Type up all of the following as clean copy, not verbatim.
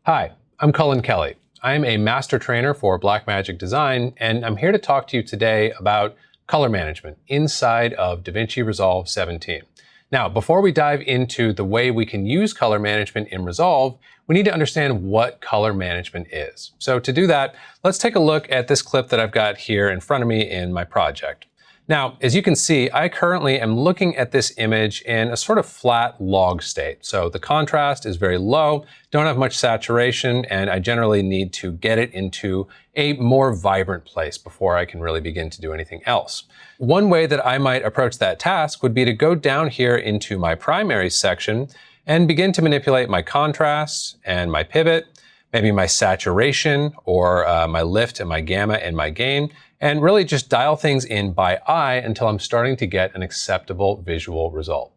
Hi, I'm Cullen Kelly. I'm a master trainer for Blackmagic Design, and I'm here to talk to you today about color management inside of DaVinci Resolve 17. Now, before we dive into the way we can use color management in Resolve, we need to understand what color management is. So to do that, let's take a look at this clip that I've got here in front of me in my project. Now, as you can see, I currently am looking at this image in a sort of flat log state. So the contrast is very low, don't have much saturation, and I generally need to get it into a more vibrant place before I can really begin to do anything else. One way that I might approach that task would be to go down here into my primary section and begin to manipulate my contrast and my pivot, maybe my saturation or my lift and my gamma and my gain, and really just dial things in by eye until I'm starting to get an acceptable visual result.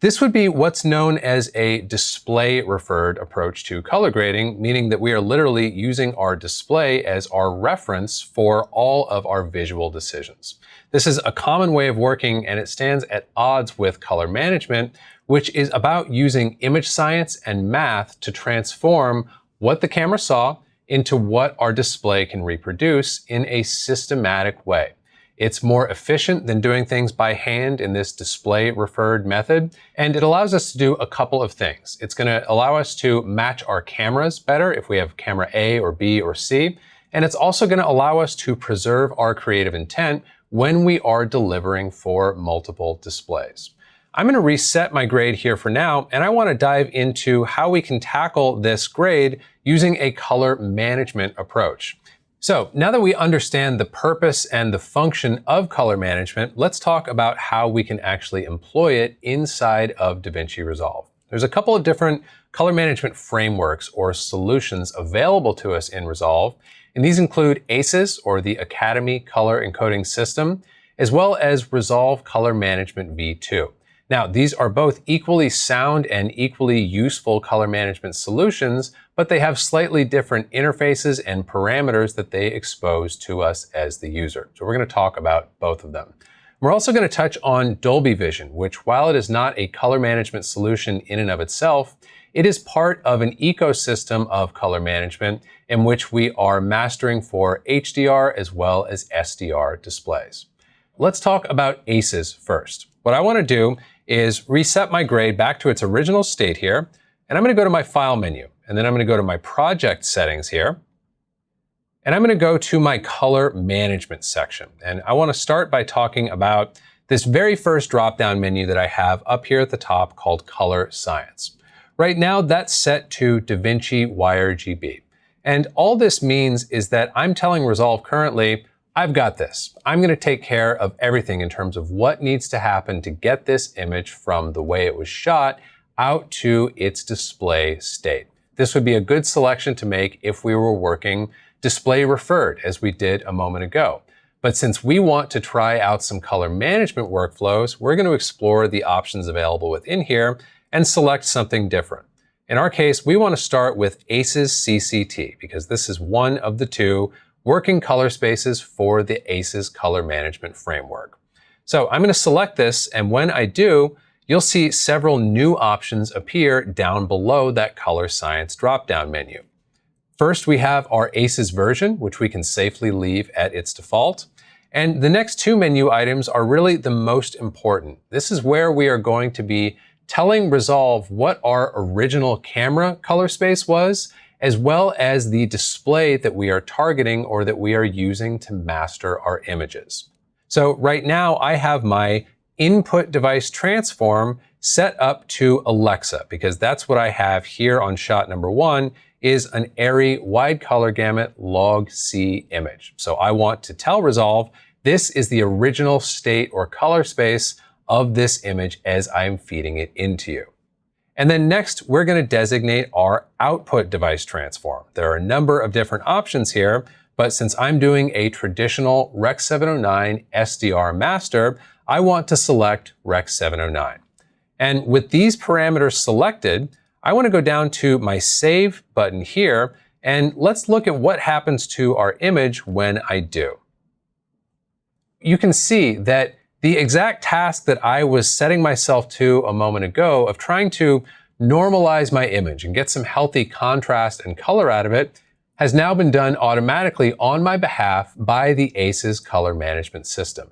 This would be what's known as a display-referred approach to color grading, meaning that we are literally using our display as our reference for all of our visual decisions. This is a common way of working, and it stands at odds with color management, which is about using image science and math to transform what the camera saw into what our display can reproduce in a systematic way. It's more efficient than doing things by hand in this display-referred method, and it allows us to do a couple of things. It's going to allow us to match our cameras better if we have camera A or B or C, and it's also going to allow us to preserve our creative intent when we are delivering for multiple displays. I'm going to reset my grade here for now, and I want to dive into how we can tackle this grade using a color management approach. So now that we understand the purpose and the function of color management, let's talk about how we can actually employ it inside of DaVinci Resolve. There's a couple of different color management frameworks or solutions available to us in Resolve, and these include ACES, or the Academy Color Encoding System, as well as Resolve Color Management V2. Now, these are both equally sound and equally useful color management solutions, but they have slightly different interfaces and parameters that they expose to us as the user. So we're going to talk about both of them. We're also going to touch on Dolby Vision, which, while it is not a color management solution in and of itself, it is part of an ecosystem of color management in which we are mastering for HDR as well as SDR displays. Let's talk about ACES first. What I want to do is reset my grade back to its original state here, and I'm going to go to my File menu, and then I'm going to go to my Project Settings here, and I'm going to go to my Color Management section. And I want to start by talking about this very first drop-down menu that I have up here at the top called Color Science. Right now, that's set to DaVinci YRGB. And all this means is that I'm telling Resolve currently, I've got this. I'm going to take care of everything in terms of what needs to happen to get this image from the way it was shot out to its display state. This would be a good selection to make if we were working display referred, as we did a moment ago. But since we want to try out some color management workflows, we're going to explore the options available within here and select something different. In our case, we want to start with ACES CCT because this is one of the two working color spaces for the ACES color management framework. So I'm going to select this, and when I do, you'll see several new options appear down below that Color Science drop-down menu. First, we have our ACES version, which we can safely leave at its default. And the next two menu items are really the most important. This is where we are going to be telling Resolve what our original camera color space was, as well as the display that we are targeting or that we are using to master our images. So right now I have my input device transform set up to Alexa because that's what I have here on shot number 1 is an ARRI wide color gamut log C image. So I want to tell Resolve this is the original state or color space of this image as I'm feeding it into you. And then next, we're going to designate our output device transform. There are a number of different options here, but since I'm doing a traditional Rec. 709 SDR master, I want to select Rec. 709. And with these parameters selected, I want to go down to my Save button here, and let's look at what happens to our image when I do. You can see that the exact task that I was setting myself to a moment ago of trying to normalize my image and get some healthy contrast and color out of it has now been done automatically on my behalf by the ACES color management system.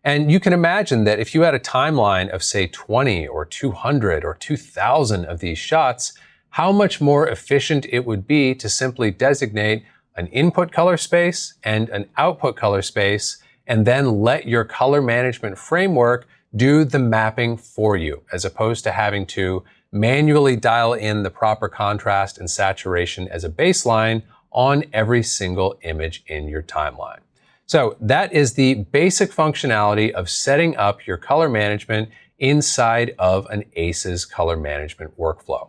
And you can imagine that if you had a timeline of say 20 or 200 or 2000 of these shots, how much more efficient it would be to simply designate an input color space and an output color space, and then let your color management framework do the mapping for you, as opposed to having to manually dial in the proper contrast and saturation as a baseline on every single image in your timeline. So that is the basic functionality of setting up your color management inside of an ACES color management workflow.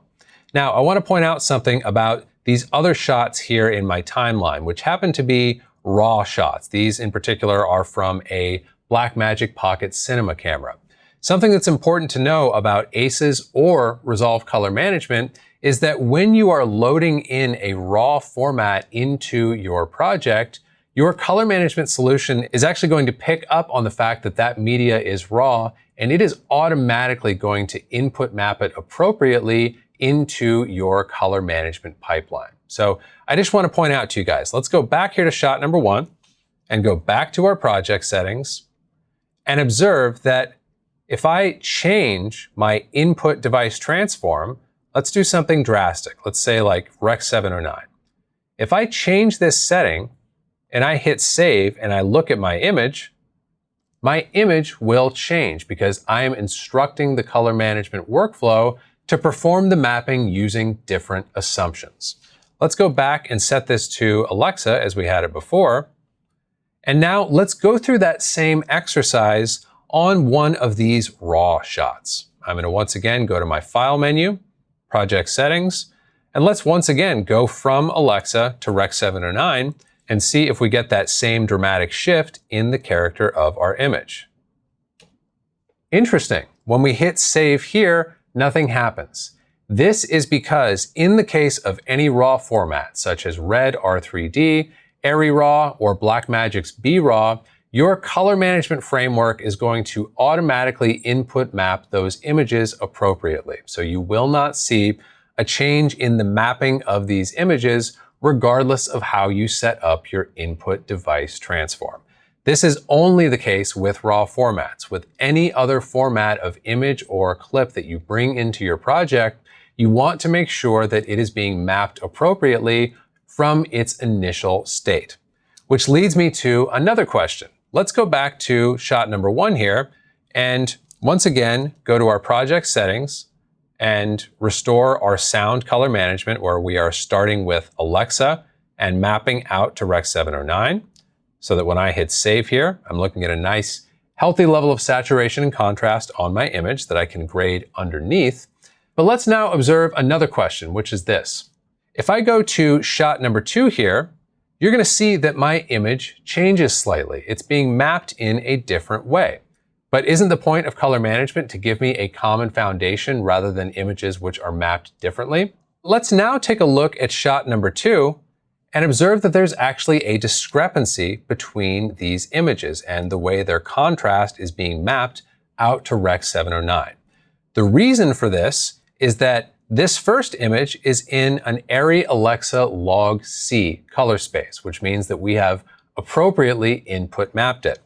Now, I want to point out something about these other shots here in my timeline, which happen to be raw shots. These in particular are from a Blackmagic Pocket Cinema camera. Something that's important to know about ACES or Resolve Color Management is that when you are loading in a raw format into your project, your color management solution is actually going to pick up on the fact that that media is raw, and it is automatically going to input map it appropriately into your color management pipeline. So I just want to point out to you guys, let's go back here to shot number 1 and go back to our project settings and observe that if I change my input device transform, let's do something drastic. Let's say like Rec 709. If I change this setting and I hit save and I look at my image will change because I am instructing the color management workflow to perform the mapping using different assumptions. Let's go back and set this to Alexa as we had it before. And now let's go through that same exercise on one of these raw shots. I'm going to once again go to my File menu, Project Settings, and let's once again go from Alexa to Rec 709 and see if we get that same dramatic shift in the character of our image. Interesting. When we hit save here, nothing happens. This is because in the case of any raw format, such as Red R3D, Airy Raw, or Blackmagic's B-Raw, your color management framework is going to automatically input map those images appropriately. So you will not see a change in the mapping of these images regardless of how you set up your input device transform. This is only the case with raw formats. With any other format of image or clip that you bring into your project, you want to make sure that it is being mapped appropriately from its initial state. Which leads me to another question. Let's go back to shot number 1 here and once again go to our project settings and restore our sound color management, where we are starting with Alexa and mapping out to Rec 709, so that when I hit save here, I'm looking at a nice healthy level of saturation and contrast on my image that I can grade underneath. But let's now observe another question, which is this. If I go to shot number 2 here, you're going to see that my image changes slightly. It's being mapped in a different way. But isn't the point of color management to give me a common foundation rather than images which are mapped differently? Let's now take a look at shot number 2 and observe that there's actually a discrepancy between these images and the way their contrast is being mapped out to Rec 709. The reason for this is that this first image is in an Airy Alexa log C color space, which means that we have appropriately input mapped it.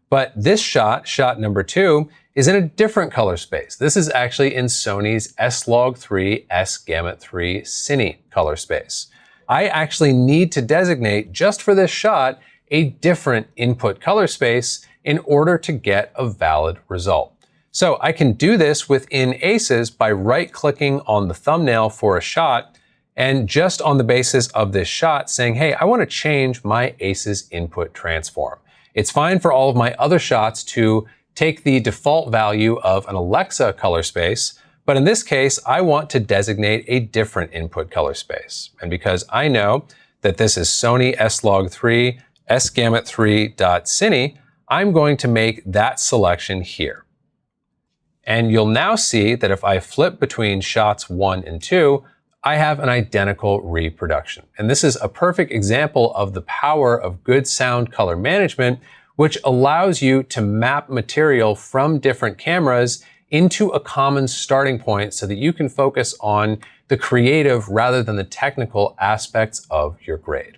But this shot, shot number 2, is in a different color space. This is actually in Sony's S-Log3 S-Gamut3 Cine color space. I actually need to designate, just for this shot, a different input color space in order to get a valid result. So I can do this within ACES by right-clicking on the thumbnail for a shot and just on the basis of this shot saying, hey, I want to change my ACES input transform. It's fine for all of my other shots to take the default value of an Alexa color space, but in this case, I want to designate a different input color space. And because I know that this is Sony S-Log3 S-Gamut3.Cine, I'm going to make that selection here. And you'll now see that if I flip between shots 1 and 2, I have an identical reproduction. And this is a perfect example of the power of good sound color management, which allows you to map material from different cameras into a common starting point so that you can focus on the creative rather than the technical aspects of your grade.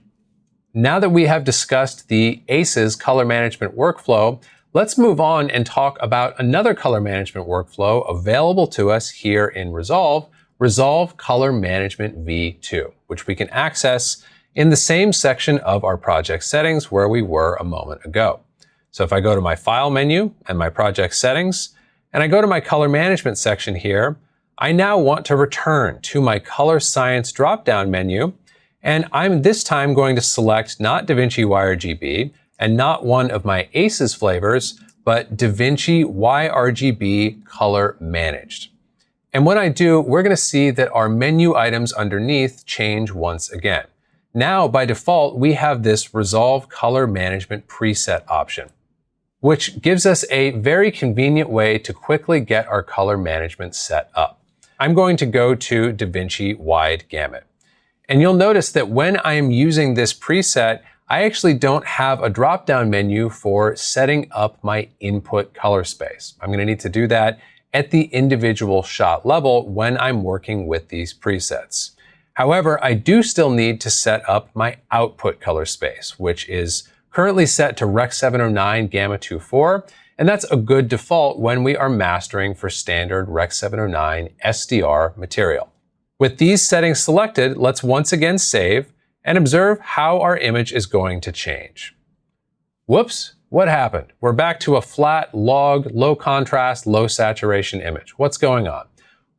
Now that we have discussed the ACES color management workflow, let's move on and talk about another color management workflow available to us here in Resolve, Resolve Color Management V2, which we can access in the same section of our project settings where we were a moment ago. So if I go to my File menu and my project settings, and I go to my color management section here, I now want to return to my color science drop-down menu, and I'm this time going to select not DaVinci YRGB and not one of my ACES flavors, but DaVinci YRGB Color Managed. And when I do, we're going to see that our menu items underneath change once again. Now, by default, we have this Resolve Color Management preset option, which gives us a very convenient way to quickly get our color management set up. I'm going to go to DaVinci Wide Gamut. And you'll notice that when I am using this preset, I actually don't have a drop-down menu for setting up my input color space. I'm going to need to do that at the individual shot level when I'm working with these presets. However, I do still need to set up my output color space, which is currently set to Rec 709 Gamma 24, and that's a good default when we are mastering for standard Rec 709 SDR material. With these settings selected, let's once again save and observe how our image is going to change. Whoops, what happened? We're back to a flat, log, low contrast, low saturation image. What's going on?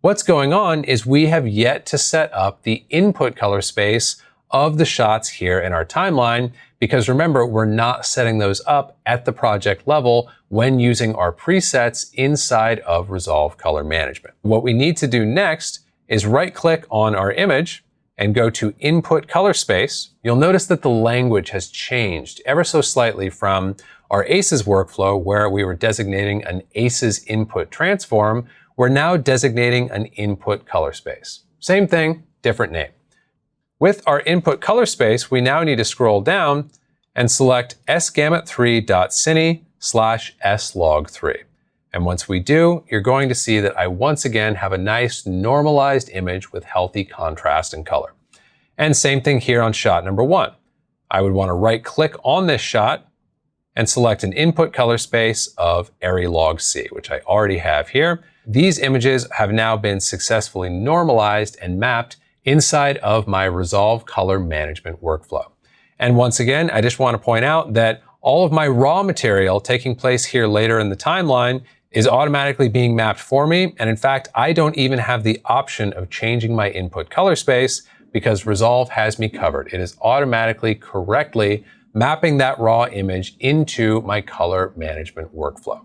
What's going on is we have yet to set up the input color space of the shots here in our timeline, because remember, we're not setting those up at the project level when using our presets inside of Resolve Color Management. What we need to do next is right-click on our image and go to Input Color Space. You'll notice that the language has changed ever so slightly from our ACES workflow, where we were designating an ACES input transform. We're now designating an input color space. Same thing, different name. With our input color space, we now need to scroll down and select sgamut3.cine/slog3. And once we do, you're going to see that I once again have a nice normalized image with healthy contrast and color. And same thing here on shot number 1. I would want to right-click on this shot and select an input color space of Log C, which I already have here. These images have now been successfully normalized and mapped inside of my Resolve Color Management workflow. And once again, I just want to point out that all of my raw material taking place here later in the timeline is automatically being mapped for me. And in fact, I don't even have the option of changing my input color space because Resolve has me covered. It is automatically correctly mapping that raw image into my color management workflow.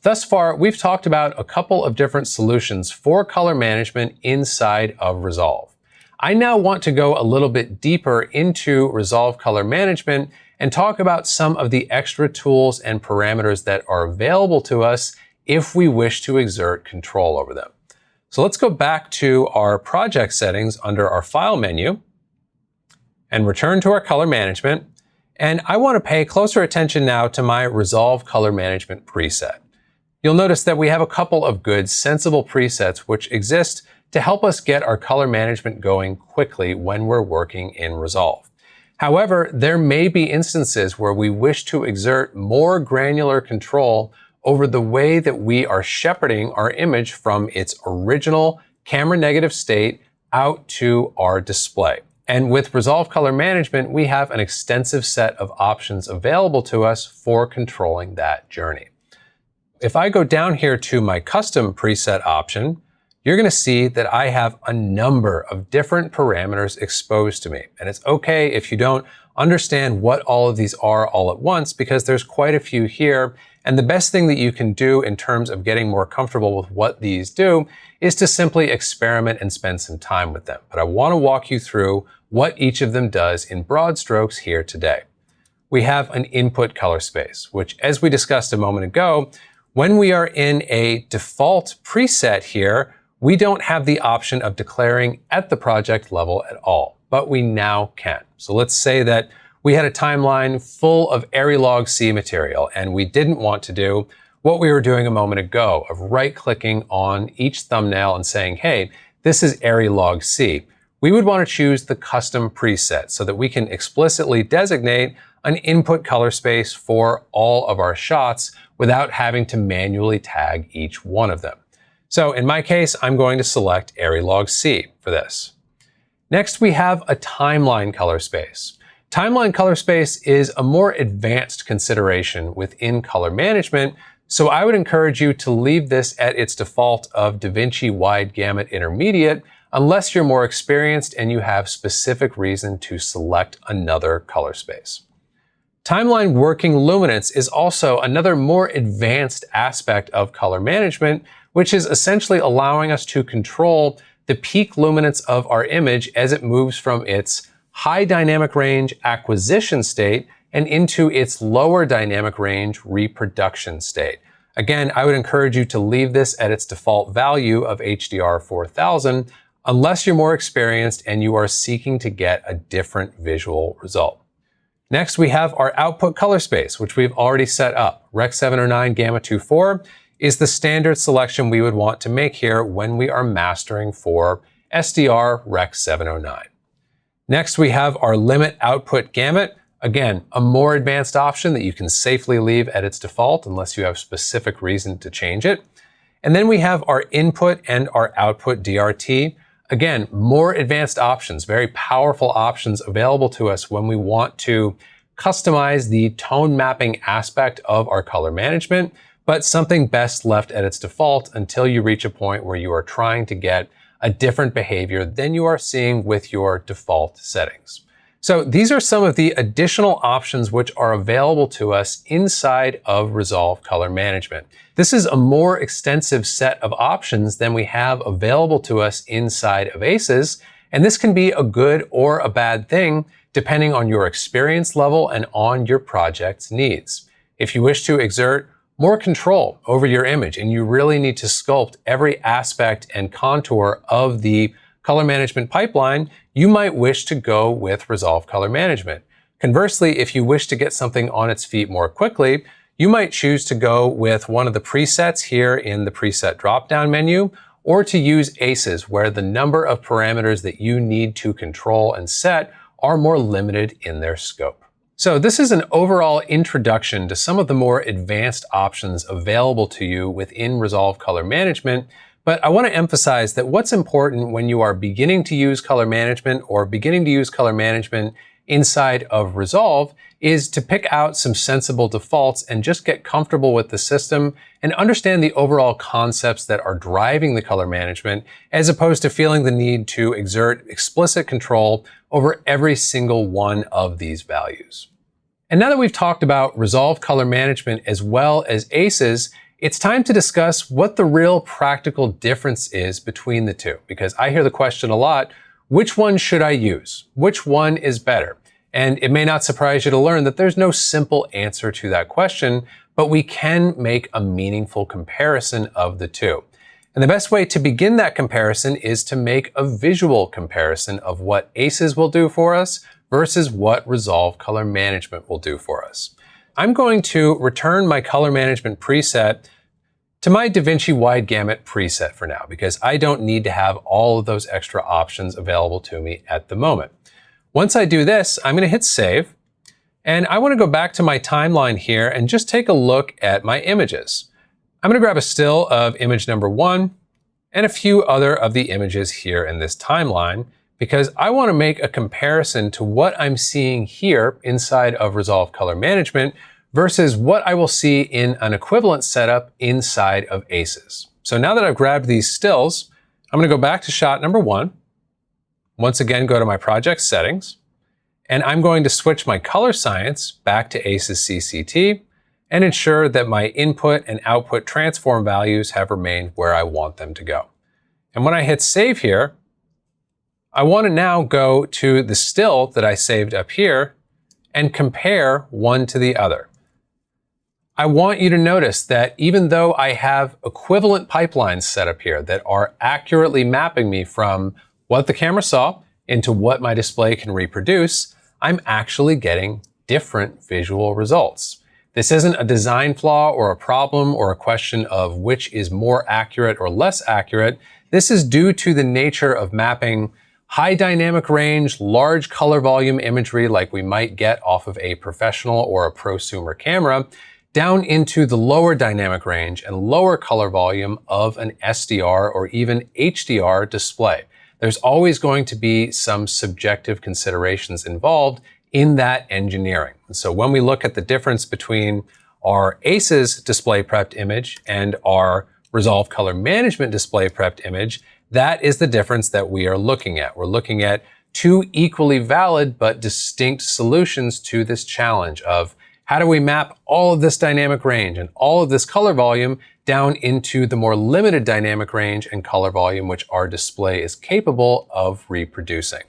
Thus far, we've talked about a couple of different solutions for color management inside of Resolve. I now want to go a little bit deeper into Resolve Color Management and talk about some of the extra tools and parameters that are available to us if we wish to exert control over them. So let's go back to our project settings under our File menu and return to our Color Management. And I want to pay closer attention now to my Resolve Color Management preset. You'll notice that we have a couple of good, sensible presets which exist to help us get our color management going quickly when we're working in Resolve. However, there may be instances where we wish to exert more granular control over the way that we are shepherding our image from its original camera negative state out to our display. And with Resolve Color Management, we have an extensive set of options available to us for controlling that journey. If I go down here to my custom preset option, you're going to see that I have a number of different parameters exposed to me. And it's okay if you don't understand what all of these are all at once, because there's quite a few here. And the best thing that you can do in terms of getting more comfortable with what these do is to simply experiment and spend some time with them. But I want to walk you through what each of them does in broad strokes here today. We have an input color space, which, as we discussed a moment ago, when we are in a default preset here, we don't have the option of declaring at the project level at all, but we now can. So let's say that we had a timeline full of Log C material and we didn't want to do what we were doing a moment ago of right-clicking on each thumbnail and saying, hey, this is Arri Log C. We would want to choose the custom preset so that we can explicitly designate an input color space for all of our shots without having to manually tag each one of them. So in my case, I'm going to select Arri Log C for this. Next, we have a timeline color space. Timeline color space is a more advanced consideration within color management, so I would encourage you to leave this at its default of DaVinci Wide Gamut Intermediate unless you're more experienced and you have specific reason to select another color space. Timeline working luminance is also another more advanced aspect of color management, which is essentially allowing us to control the peak luminance of our image as it moves from its high dynamic range acquisition state and into its lower dynamic range reproduction state. Again, I would encourage you to leave this at its default value of HDR 4000 unless you're more experienced and you are seeking to get a different visual result. Next, we have our output color space, which we've already set up. Rec. 709 Gamma 24 is the standard selection we would want to make here when we are mastering for SDR Rec. 709. Next, we have our limit output gamut. Again, a more advanced option that you can safely leave at its default unless you have specific reason to change it. And then we have our input and our output DRT. Again, more advanced options, very powerful options available to us when we want to customize the tone mapping aspect of our color management, but something best left at its default until you reach a point where you are trying to get a different behavior than you are seeing with your default settings. So these are some of the additional options which are available to us inside of Resolve Color Management. This is a more extensive set of options than we have available to us inside of ACES, and this can be a good or a bad thing depending on your experience level and on your project's needs. If you wish to exert more control over your image and you really need to sculpt every aspect and contour of the color management pipeline, you might wish to go with Resolve Color Management. Conversely, if you wish to get something on its feet more quickly, you might choose to go with one of the presets here in the preset drop-down menu, or to use ACES, where the number of parameters that you need to control and set are more limited in their scope. So this is an overall introduction to some of the more advanced options available to you within Resolve Color Management. But I want to emphasize that what's important when you are beginning to use color management or beginning to use color management inside of Resolve is to pick out some sensible defaults and just get comfortable with the system and understand the overall concepts that are driving the color management, as opposed to feeling the need to exert explicit control over every single one of these values. And now that we've talked about Resolve Color Management as well as ACES, it's time to discuss what the real practical difference is between the two, because I hear the question a lot, which one should I use? Which one is better? And it may not surprise you to learn that there's no simple answer to that question, but we can make a meaningful comparison of the two. And the best way to begin that comparison is to make a visual comparison of what ACES will do for us versus what Resolve Color Management will do for us. I'm going to return my color management preset to my DaVinci Wide Gamut preset for now, because I don't need to have all of those extra options available to me at the moment. Once I do this, I'm going to hit save, and I want to go back to my timeline here and just take a look at my images. I'm going to grab a still of image number 1 and a few other of the images here in this timeline, because I want to make a comparison to what I'm seeing here inside of Resolve Color Management versus what I will see in an equivalent setup inside of ACES. So now that I've grabbed these stills, I'm going to go back to shot number 1. Once again, go to my project settings, and I'm going to switch my color science back to ACES CCT and ensure that my input and output transform values have remained where I want them to go. And when I hit save here, I want to now go to the still that I saved up here and compare one to the other. I want you to notice that even though I have equivalent pipelines set up here that are accurately mapping me from what the camera saw into what my display can reproduce, I'm actually getting different visual results. This isn't a design flaw or a problem or a question of which is more accurate or less accurate. This is due to the nature of mapping high dynamic range, large color volume imagery like we might get off of a professional or a prosumer camera down into the lower dynamic range and lower color volume of an SDR or even HDR display. There's always going to be some subjective considerations involved in that engineering. So when we look at the difference between our ACES display prepped image and our Resolve Color Management display prepped image, that is the difference that we are looking at. We're looking at two equally valid but distinct solutions to this challenge of how do we map all of this dynamic range and all of this color volume down into the more limited dynamic range and color volume which our display is capable of reproducing.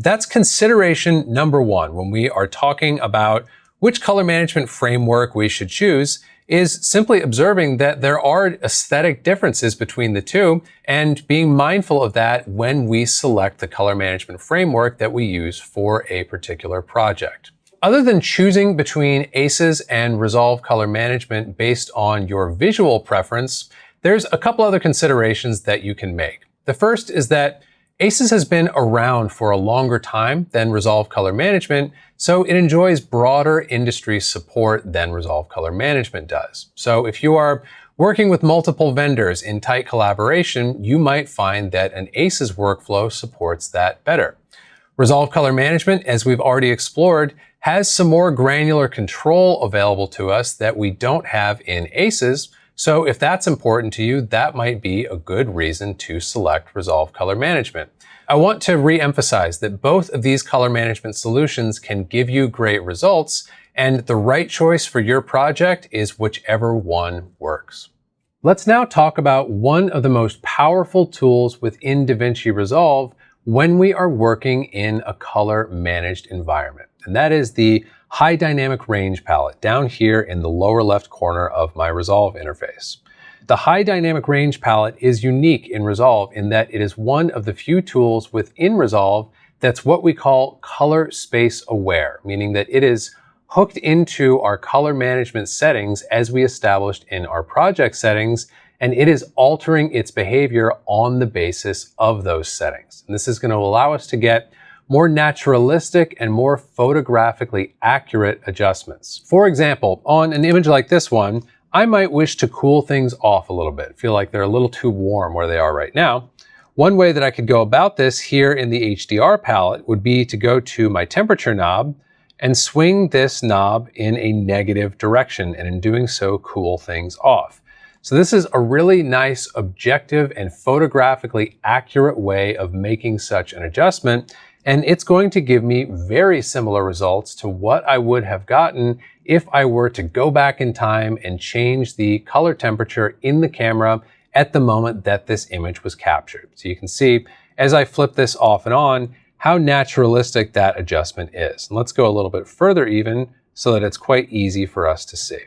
That's consideration number one when we are talking about which color management framework we should choose, is simply observing that there are aesthetic differences between the two and being mindful of that when we select the color management framework that we use for a particular project. Other than choosing between ACES and Resolve Color Management based on your visual preference, there's a couple other considerations that you can make. The first is that ACES has been around for a longer time than Resolve Color Management, so it enjoys broader industry support than Resolve Color Management does. So if you are working with multiple vendors in tight collaboration, you might find that an ACES workflow supports that better. Resolve Color Management, as we've already explored, has some more granular control available to us that we don't have in ACES. So if that's important to you, that might be a good reason to select Resolve Color Management. I want to re-emphasize that both of these color management solutions can give you great results, and the right choice for your project is whichever one works. Let's now talk about one of the most powerful tools within DaVinci Resolve when we are working in a color managed environment, and that is the High Dynamic Range palette down here in the lower left corner of my Resolve interface. The High Dynamic Range palette is unique in Resolve in that it is one of the few tools within Resolve that's what we call color space aware, meaning that it is hooked into our color management settings as we established in our project settings, and it is altering its behavior on the basis of those settings. And this is going to allow us to get more naturalistic and more photographically accurate adjustments. For example, on an image like this one, I might wish to cool things off a little bit, feel like they're a little too warm where they are right now. One way that I could go about this here in the HDR palette would be to go to my temperature knob and swing this knob in a negative direction, and in doing so, cool things off. So this is a really nice, objective, and photographically accurate way of making such an adjustment. And it's going to give me very similar results to what I would have gotten if I were to go back in time and change the color temperature in the camera at the moment that this image was captured. So you can see as I flip this off and on, how naturalistic that adjustment is. And let's go a little bit further even so that it's quite easy for us to see.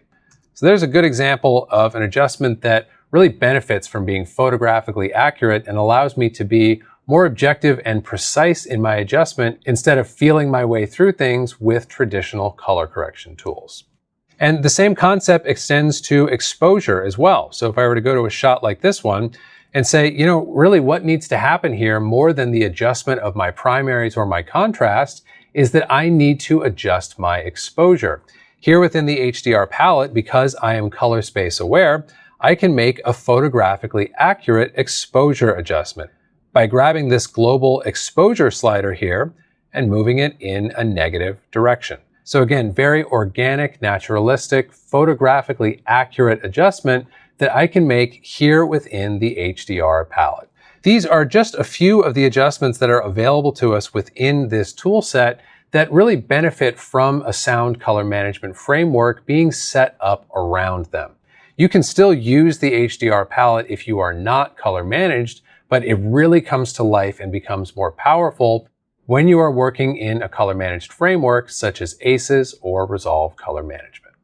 So there's a good example of an adjustment that really benefits from being photographically accurate and allows me to be more objective and precise in my adjustment instead of feeling my way through things with traditional color correction tools. And the same concept extends to exposure as well. So if I were to go to a shot like this one and say, you know, really what needs to happen here more than the adjustment of my primaries or my contrast is that I need to adjust my exposure. Here within the HDR palette, because I am color space aware, I can make a photographically accurate exposure adjustment by grabbing this global exposure slider here and moving it in a negative direction. So again, very organic, naturalistic, photographically accurate adjustment that I can make here within the HDR palette. These are just a few of the adjustments that are available to us within this tool set that really benefit from a sound color management framework being set up around them. You can still use the HDR palette if you are not color managed, but it really comes to life and becomes more powerful when you are working in a color managed framework such as ACES or Resolve Color Management.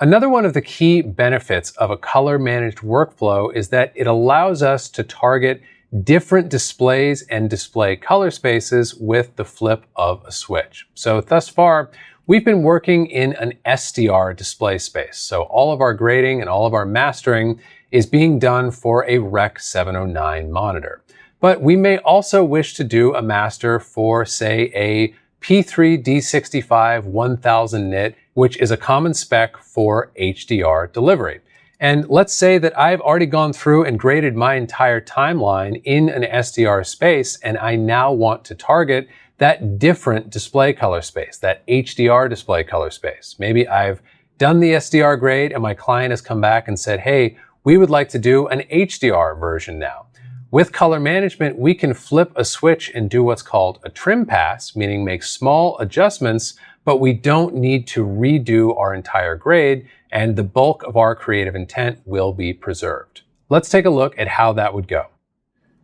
Another one of the key benefits of a color managed workflow is that it allows us to target different displays and display color spaces with the flip of a switch. So thus far, we've been working in an SDR display space. So all of our grading and all of our mastering is being done for a Rec. 709 monitor. But we may also wish to do a master for, say, a P3 D65 1000 nit, which is a common spec for HDR delivery. And let's say that I've already gone through and graded my entire timeline in an SDR space, and I now want to target that different display color space, that HDR display color space. Maybe I've done the SDR grade and my client has come back and said, hey, we would like to do an HDR version now. With color management, we can flip a switch and do what's called a trim pass, meaning make small adjustments, but we don't need to redo our entire grade, and the bulk of our creative intent will be preserved. Let's take a look at how that would go.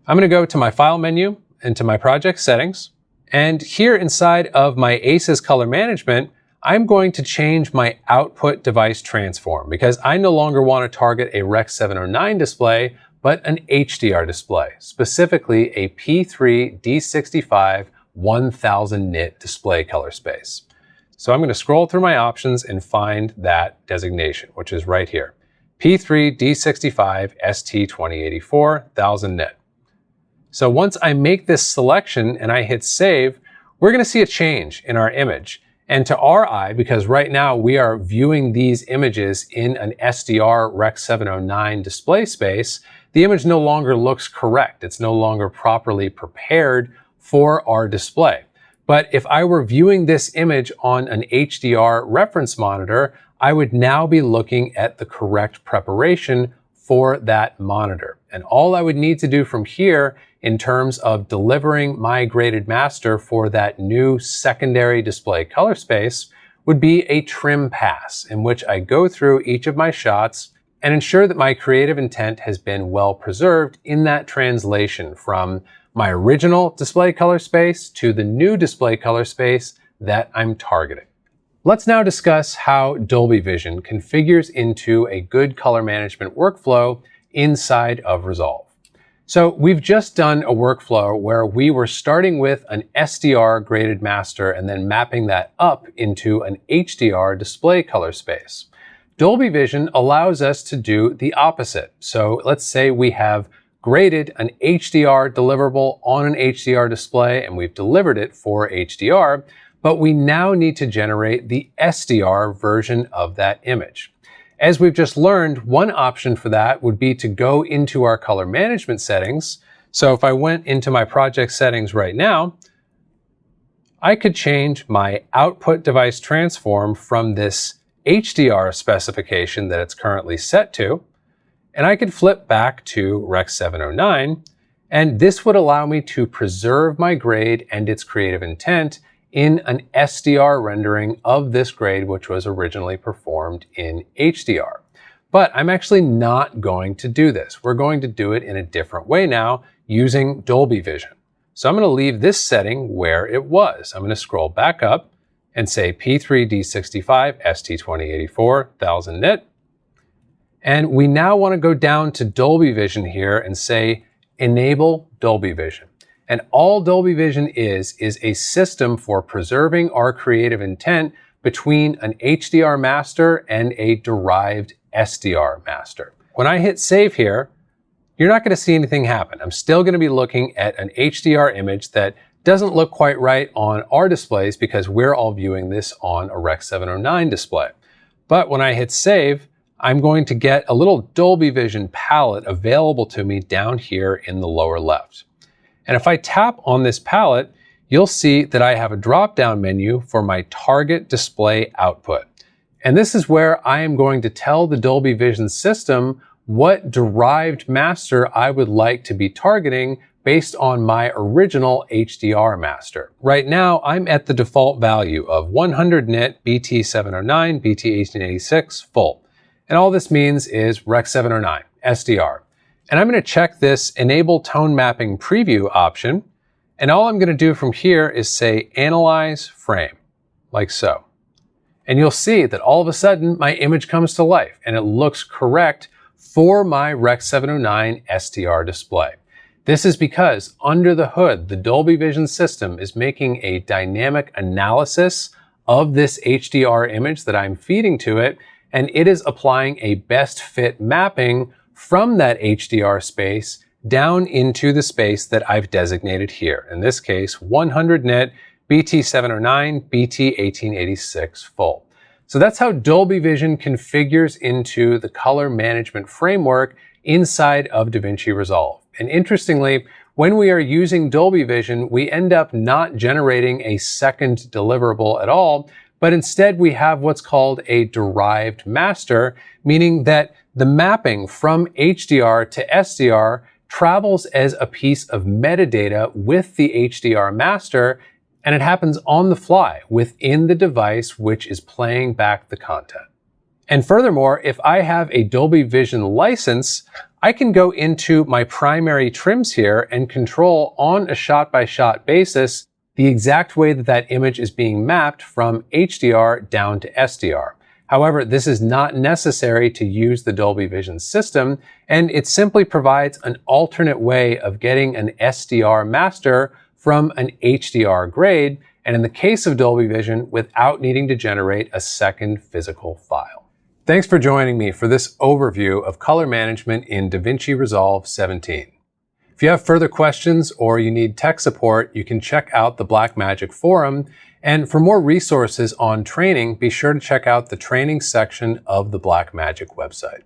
I'm going to go to my File menu and to my project settings. And here inside of my ACES color management, I'm going to change my output device transform because I no longer want to target a Rec. 709 display, but an HDR display, specifically a P3 D65 1000 nit display color space. So I'm going to scroll through my options and find that designation, which is right here. P3 D65 ST2084 1000 nit. So once I make this selection and I hit save, we're going to see a change in our image. And to our eye, because right now we are viewing these images in an SDR Rec. 709 display space, the image no longer looks correct. It's no longer properly prepared for our display. But if I were viewing this image on an HDR reference monitor, I would now be looking at the correct preparation for that monitor. And all I would need to do from here in terms of delivering my graded master for that new secondary display color space would be a trim pass in which I go through each of my shots and ensure that my creative intent has been well preserved in that translation from my original display color space to the new display color space that I'm targeting. Let's now discuss how Dolby Vision configures into a good color management workflow inside of Resolve. So we've just done a workflow where we were starting with an SDR graded master and then mapping that up into an HDR display color space. Dolby Vision allows us to do the opposite. So let's say we have graded an HDR deliverable on an HDR display and we've delivered it for HDR, but we now need to generate the SDR version of that image. As we've just learned, one option for that would be to go into our color management settings. So if I went into my project settings right now, I could change my output device transform from this HDR specification that it's currently set to, and I could flip back to Rec. 709, and this would allow me to preserve my grade and its creative intent in an SDR rendering of this grade, which was originally performed in HDR. But I'm actually not going to do this. We're going to do it in a different way now using Dolby Vision. So I'm going to leave this setting where it was. I'm going to scroll back up and say P3 D65 ST2084 1000 nit. And we now want to go down to Dolby Vision here and say enable Dolby Vision. And all Dolby Vision is a system for preserving our creative intent between an HDR master and a derived SDR master. When I hit save here, you're not going to see anything happen. I'm still going to be looking at an HDR image that doesn't look quite right on our displays because we're all viewing this on a Rec. 709 display. But when I hit save, I'm going to get a little Dolby Vision palette available to me down here in the lower left. And if I tap on this palette, you'll see that I have a drop-down menu for my target display output. And this is where I am going to tell the Dolby Vision system what derived master I would like to be targeting based on my original HDR master. Right now, I'm at the default value of 100 nit BT709, BT1886 full. And all this means is Rec. 709, SDR. And I'm going to check this Enable Tone Mapping Preview option. And all I'm going to do from here is say Analyze Frame, like so. And you'll see that all of a sudden my image comes to life and it looks correct for my Rec. 709 SDR display. This is because under the hood, the Dolby Vision system is making a dynamic analysis of this HDR image that I'm feeding to it, and it is applying a best fit mapping from that HDR space down into the space that I've designated here. In this case, 100 nit, BT709, BT1886 full. So that's how Dolby Vision configures into the color management framework inside of DaVinci Resolve. And interestingly, when we are using Dolby Vision, we end up not generating a second deliverable at all, but instead we have what's called a derived master, meaning that the mapping from HDR to SDR travels as a piece of metadata with the HDR master, and it happens on the fly within the device which is playing back the content. And furthermore, if I have a Dolby Vision license, I can go into my primary trims here and control on a shot-by-shot basis the exact way that that image is being mapped from HDR down to SDR. However, this is not necessary to use the Dolby Vision system, and it simply provides an alternate way of getting an SDR master from an HDR grade, and in the case of Dolby Vision, without needing to generate a second physical file. Thanks for joining me for this overview of color management in DaVinci Resolve 17. If you have further questions or you need tech support, you can check out the Blackmagic forum. And for more resources on training, be sure to check out the training section of the Blackmagic website.